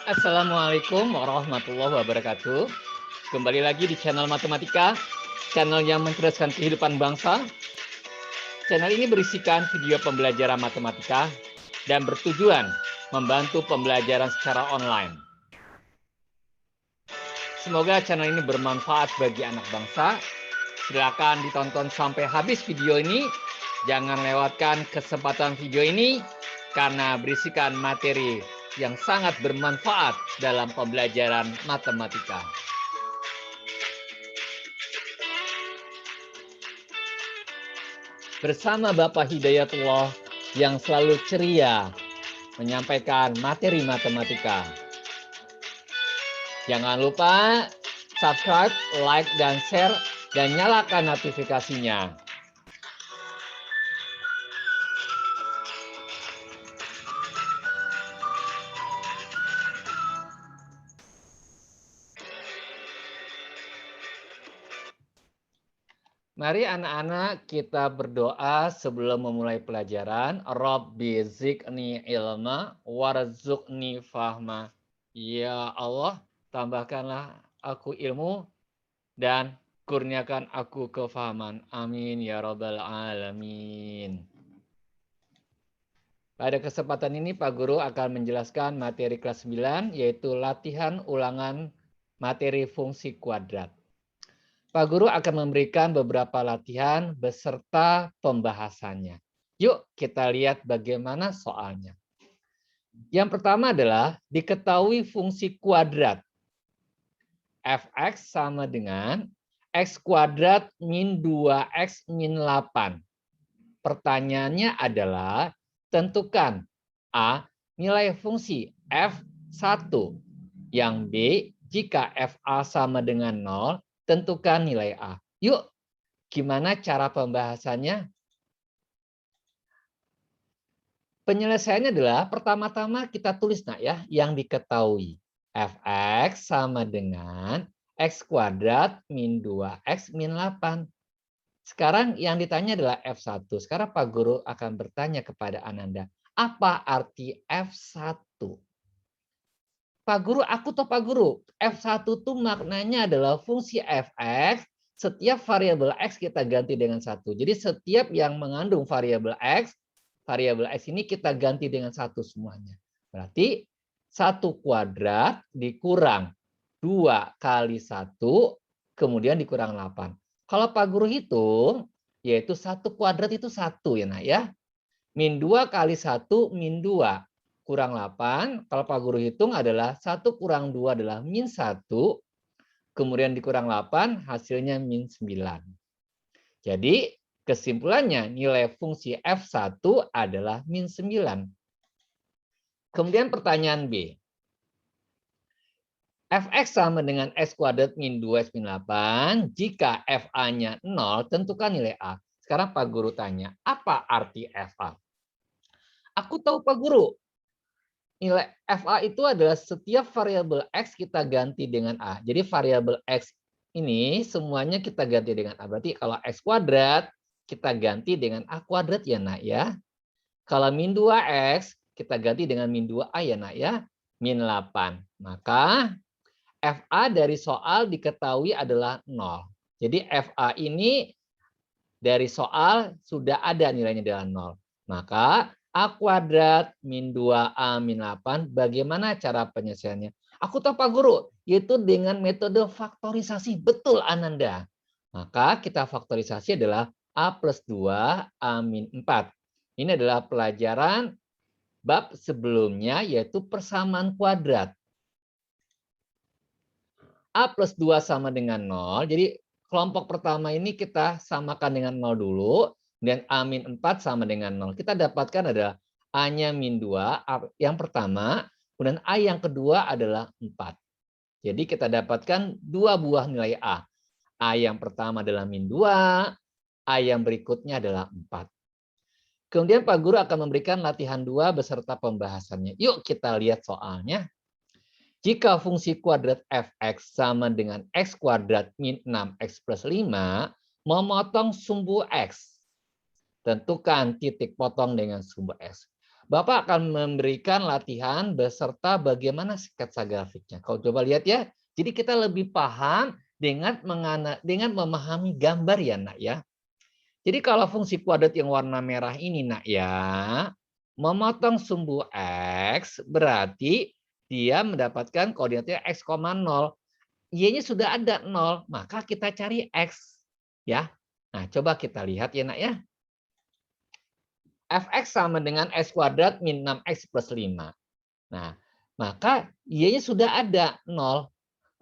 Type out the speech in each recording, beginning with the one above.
Assalamualaikum warahmatullahi wabarakatuh. Kembali lagi di channel Matematika, channel yang mencerdaskan kehidupan bangsa. Channel ini berisikan video pembelajaran matematika dan bertujuan membantu pembelajaran secara online. Semoga channel ini bermanfaat bagi anak bangsa. Silakan ditonton sampai habis video ini. Jangan lewatkan kesempatan video ini karena berisikan materi yang sangat bermanfaat dalam pembelajaran matematika. Bersama Bapak Hidayatullah yang selalu ceria menyampaikan materi matematika. Jangan lupa subscribe, like, dan share, dan nyalakan notifikasinya. Mari anak-anak kita berdoa sebelum memulai pelajaran. Rabbi zidni ilma warzuqni fahma. Ya Allah, tambahkanlah aku ilmu dan kurniakan aku kefahaman. Amin ya rabbal alamin. Pada kesempatan ini Pak Guru akan menjelaskan materi kelas 9 yaitu latihan ulangan materi fungsi kuadrat. Pak Guru akan memberikan beberapa latihan beserta pembahasannya. Yuk kita lihat bagaimana soalnya. Yang pertama adalah diketahui fungsi kuadrat. Fx sama dengan x kuadrat min 2x min 8. Pertanyaannya adalah tentukan A, nilai fungsi f1. Yang B, jika fa sama dengan 0, tentukan nilai A. Yuk, gimana cara pembahasannya? Penyelesaiannya adalah pertama-tama kita tulis nak ya yang diketahui. Fx sama dengan x kuadrat min 2x min 8. Sekarang yang ditanya adalah F1. Sekarang Pak Guru akan bertanya kepada Ananda, apa arti F1? Pak Guru, aku tahu Pak Guru, F1 itu maknanya adalah fungsi Fx, setiap variabel X kita ganti dengan 1. Jadi setiap yang mengandung variabel X ini kita ganti dengan 1 semuanya. Berarti 1 kuadrat dikurang 2 kali 1, kemudian dikurang 8. Kalau Pak Guru hitung, yaitu 1 kuadrat itu 1 ya nak ya. Min 2 kali 1 min 2 kurang 8. Kalau Pak Guru hitung adalah 1 kurang 2 adalah min 1. Kemudian dikurang 8 hasilnya min 9. Jadi kesimpulannya nilai fungsi F1 adalah min 9. Kemudian pertanyaan B. Fx sama dengan x kuadrat min 2x min 8. Jika fa-nya 0, tentukan nilai A. Sekarang Pak Guru tanya, apa arti fa? Aku tahu Pak Guru. Nilai fa itu adalah setiap variabel x kita ganti dengan A. Jadi variabel x ini semuanya kita ganti dengan A. Berarti kalau x kuadrat kita ganti dengan A kuadrat ya nak ya. Kalau min 2x kita ganti dengan min 2A ya nak ya. Min 8. Maka FA dari soal diketahui adalah 0. Jadi FA ini dari soal sudah ada nilainya adalah 0. Maka A kuadrat min 2A min 8, bagaimana cara penyelesaiannya? Aku tahu Pak Guru, yaitu dengan metode faktorisasi. Betul Ananda. Maka kita faktorisasi adalah A plus 2, A min 4. Ini adalah pelajaran bab sebelumnya yaitu persamaan kuadrat. A plus 2 sama dengan 0. Jadi kelompok pertama ini kita samakan dengan 0 dulu. Dan A min 4 sama dengan 0. Kita dapatkan adalah A-nya min 2. Yang pertama. Kemudian A yang kedua adalah 4. Jadi kita dapatkan 2 buah nilai A. A yang pertama adalah min 2. A yang berikutnya adalah 4. Kemudian Pak Guru akan memberikan latihan 2 beserta pembahasannya. Yuk kita lihat soalnya. Jika fungsi kuadrat fx sama dengan x kuadrat min 6x plus 5, memotong sumbu x. Tentukan titik potong dengan sumbu x. Bapak akan memberikan latihan beserta bagaimana sketsa grafiknya. Kau coba lihat ya. Jadi kita lebih paham dengan memahami gambar ya nak ya. Jadi kalau fungsi kuadrat yang warna merah ini nak ya, memotong sumbu X berarti dia mendapatkan koordinatnya X, 0. Y-nya sudah ada 0, maka kita cari X. Ya. Nah, coba kita lihat ya nak ya. Fx sama dengan X kuadrat min 6X plus 5. Nah, maka Y-nya sudah ada 0.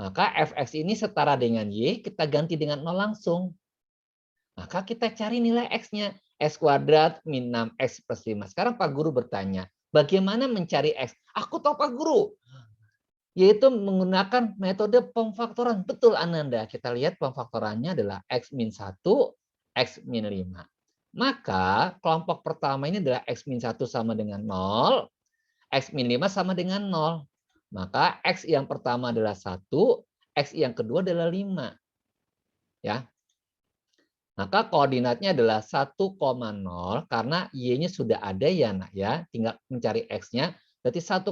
Maka Fx ini setara dengan Y, kita ganti dengan 0 langsung. Maka kita cari nilai X-nya. X kuadrat min 6X plus 5. Sekarang Pak Guru bertanya, bagaimana mencari X? Aku tahu Pak Guru. Yaitu menggunakan metode pemfaktoran. Betul Ananda. Kita lihat pemfaktorannya adalah X min 1, X min 5. Maka kelompok pertama ini adalah X min 1 sama dengan 0, X min 5 sama dengan 0. Maka X yang pertama adalah 1, X yang kedua adalah 5. Ya. Maka koordinatnya adalah 1,0 karena Y-nya sudah ada ya nak ya. Tinggal mencari X-nya. Berarti 1,0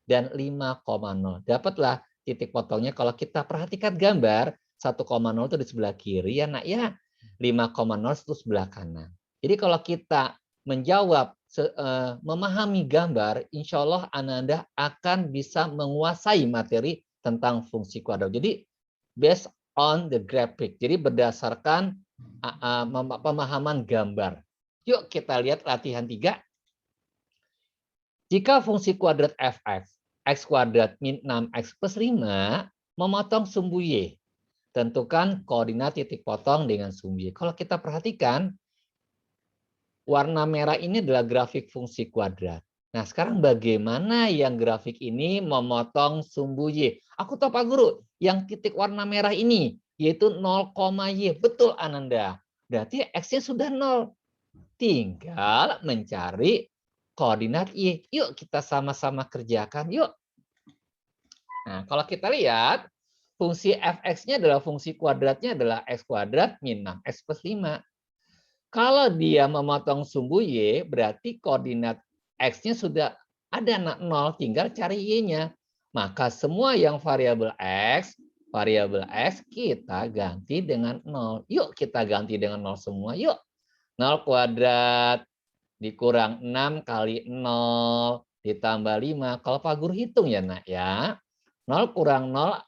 dan 5,0. Dapatlah titik potongnya. Kalau kita perhatikan gambar, 1,0 itu di sebelah kiri ya nak ya. 5,0 itu sebelah kanan. Jadi kalau kita menjawab, memahami gambar, insya Allah Ananda akan bisa menguasai materi tentang fungsi kuadrat. Jadi based on the graphic. Jadi berdasarkan pemahaman gambar. Yuk kita lihat latihan 3. Jika fungsi kuadrat fx, x kuadrat min 6x plus 5, memotong sumbu y. Tentukan koordinat titik potong dengan sumbu y. Kalau kita perhatikan, warna merah ini adalah grafik fungsi kuadrat. Nah, sekarang bagaimana yang grafik ini memotong sumbu Y? Aku tahu Pak Guru, yang titik warna merah ini, yaitu 0, Y. Betul Ananda. Berarti X-nya sudah 0. Tinggal mencari koordinat Y. Yuk kita sama-sama kerjakan. Yuk. Nah, kalau kita lihat, fungsi fx-nya adalah fungsi kuadratnya adalah x kuadrat min 6x plus 5. Kalau dia memotong sumbu Y, berarti koordinat X-nya sudah ada 0, tinggal cari Y-nya. Maka semua yang variabel X kita ganti dengan 0. Yuk kita ganti dengan 0 semua, yuk. 0 kuadrat dikurang 6 kali 0 ditambah 5. Kalau Pak Guru hitung ya nak ya. 0 kurang 0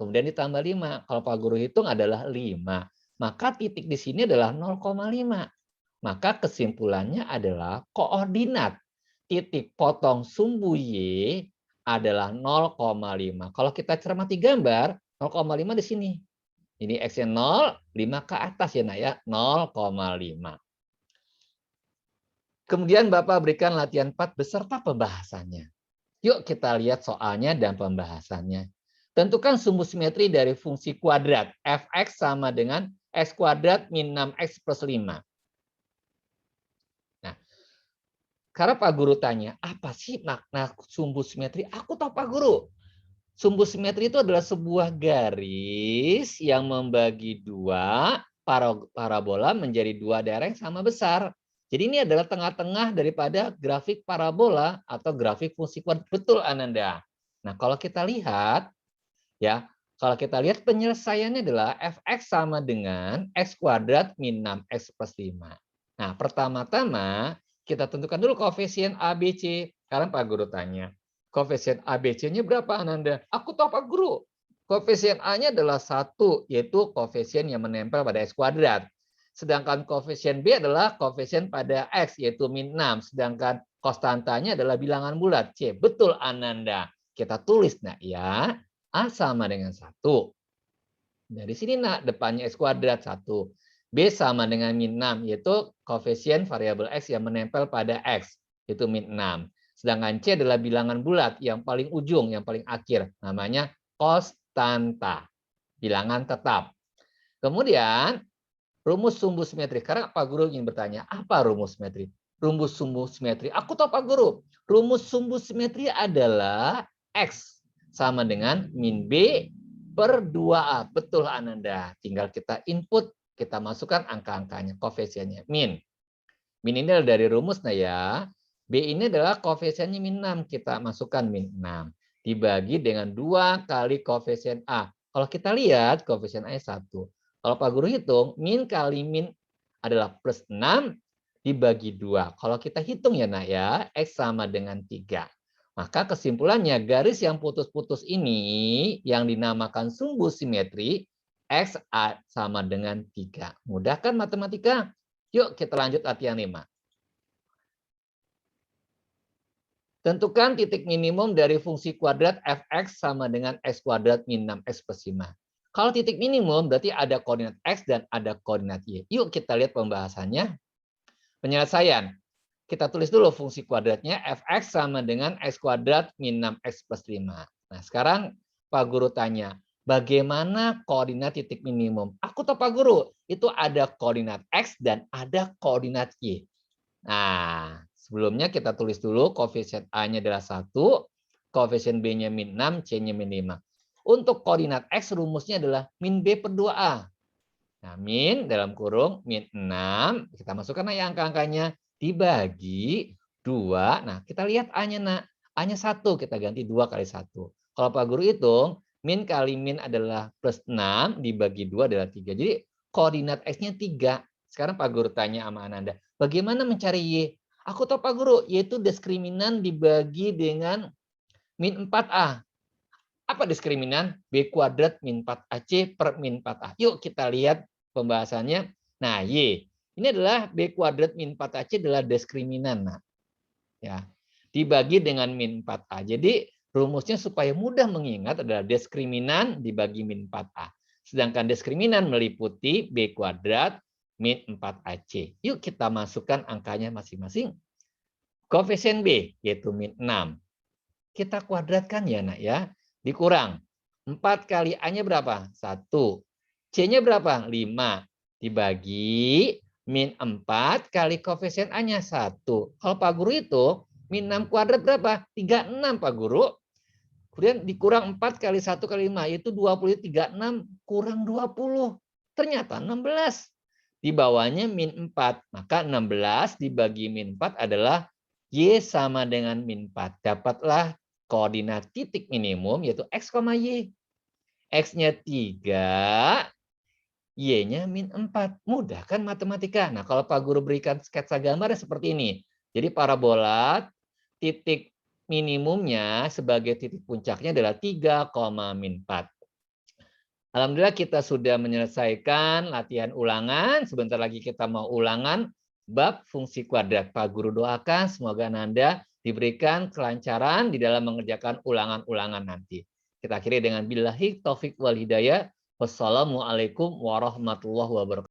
kemudian ditambah 5. Kalau Pak Guru hitung adalah 5. Maka titik di sini adalah 0,5. Maka kesimpulannya adalah koordinat titik potong sumbu Y adalah 0,5. Kalau kita cermati gambar, 0,5 di sini. Ini X-nya 0, 5 ke atas ya nak ya, 0,5. Kemudian Bapak berikan latihan 4 beserta pembahasannya. Yuk kita lihat soalnya dan pembahasannya. Tentukan sumbu simetri dari fungsi kuadrat fx sama dengan x kuadrat min 6x plus 5. Nah, karena Pak Guru tanya, apa sih makna sumbu simetri? Aku tahu Pak Guru. Sumbu simetri itu adalah sebuah garis yang membagi dua parabola menjadi dua daerah yang sama besar. Jadi ini adalah tengah-tengah daripada grafik parabola atau grafik fungsi kuadrat. Betul Ananda. Nah, kalau kita lihat, ya, kalau kita lihat penyelesaiannya adalah fx sama dengan x kuadrat min 6x plus 5. Nah, pertama-tama kita tentukan dulu koefisien ABC. Sekarang Pak Guru tanya, koefisien ABC-nya berapa Ananda? Aku tahu Pak Guru. Koefisien A-nya adalah 1, yaitu koefisien yang menempel pada x kuadrat. Sedangkan koefisien B adalah koefisien pada x, yaitu min 6. Sedangkan konstantanya adalah bilangan bulat, C. Betul Ananda. Kita tulis nak ya. A sama dengan 1. Dari sini nak, depannya x kuadrat 1. B sama dengan min 6, yaitu koefisien variabel x yang menempel pada x, yaitu min 6. Sedangkan C adalah bilangan bulat yang paling ujung, yang paling akhir. Namanya konstanta, bilangan tetap. Kemudian, rumus sumbu simetri. Karena Pak Guru ingin bertanya, apa rumus simetri? Rumus sumbu simetri. Aku tahu Pak Guru. Rumus sumbu simetri adalah X sama dengan min B per 2A. Betul Ananda. Tinggal kita input, kita masukkan angka-angkanya, koefisiennya. Min. Min ini adalah dari rumus nah ya. B ini adalah koefisiennya min 6. Kita masukkan min 6. Dibagi dengan 2 kali koefisien A. Kalau kita lihat koefisien A 1. Kalau Pak Guru hitung, min kali min adalah plus 6 dibagi 2. Kalau kita hitung ya nak ya, X sama dengan 3. Maka kesimpulannya garis yang putus-putus ini yang dinamakan sumbu simetri, X sama dengan 3. Mudah kan matematika? Yuk kita lanjut latihan 5. Tentukan titik minimum dari fungsi kuadrat fx sama dengan x kuadrat min 6x plus 5. Kalau titik minimum berarti ada koordinat x dan ada koordinat y. Yuk kita lihat pembahasannya. Penyelesaian. Kita tulis dulu fungsi kuadratnya fx sama dengan x kuadrat min 6x plus 5. Nah sekarang Pak Guru tanya, bagaimana koordinat titik minimum? Aku tahu Pak Guru, itu ada koordinat x dan ada koordinat y. Nah, sebelumnya kita tulis dulu koefisien A-nya adalah 1, koefisien B-nya min 6, C-nya min 5. Untuk koordinat X rumusnya adalah min B per 2A. Nah, min dalam kurung min 6, kita masukkan aja angka-angkanya, dibagi 2. Nah, kita lihat A-nya, nak. A-nya 1, kita ganti 2 kali 1. Kalau Pak Guru hitung, min kali min adalah plus 6, dibagi 2 adalah 3. Jadi, koordinat X-nya 3. Sekarang Pak Guru tanya sama Ananda, bagaimana mencari Y? Aku tahu Pak Guru, yaitu diskriminan dibagi dengan min 4A. Apa diskriminan? B kuadrat min 4AC per min 4A. Yuk kita lihat pembahasannya. Nah, Y. Ini adalah B kuadrat min 4AC adalah diskriminan. Nah, ya. Dibagi dengan min 4A. Jadi rumusnya supaya mudah mengingat adalah diskriminan dibagi min 4A. Sedangkan diskriminan meliputi B kuadrat min 4AC. Yuk kita masukkan angkanya masing-masing. Koefisien B yaitu min 6. Kita kuadratkan ya nak ya. Dikurang. 4 kali A-nya berapa? 1. C-nya berapa? 5. Dibagi min 4 kali koefisien A-nya 1. Kalau Pak Guru itu min 6 kuadrat berapa? 36 Pak Guru. Kemudian dikurang 4 kali 1 kali 5, yaitu 20, 36 kurang 20. Ternyata 16. Di bawahnya min 4. Maka 16 dibagi min 4 adalah Y sama dengan min 4. Dapatlah koordinat titik minimum, yaitu X, Y. X-nya 3, Y-nya min 4. Mudah kan matematika? Nah, kalau Pak Guru berikan sketsa gambarnya seperti ini. Jadi parabola, titik minimumnya sebagai titik puncaknya adalah 3, min 4. Alhamdulillah kita sudah menyelesaikan latihan ulangan. Sebentar lagi kita mau ulangan bab fungsi kuadrat. Pak Guru doakan semoga Anda diberikan kelancaran di dalam mengerjakan ulangan-ulangan nanti. Kita akhiri dengan billahi taufik wal hidayah. Wassalamualaikum warahmatullahi wabarakatuh.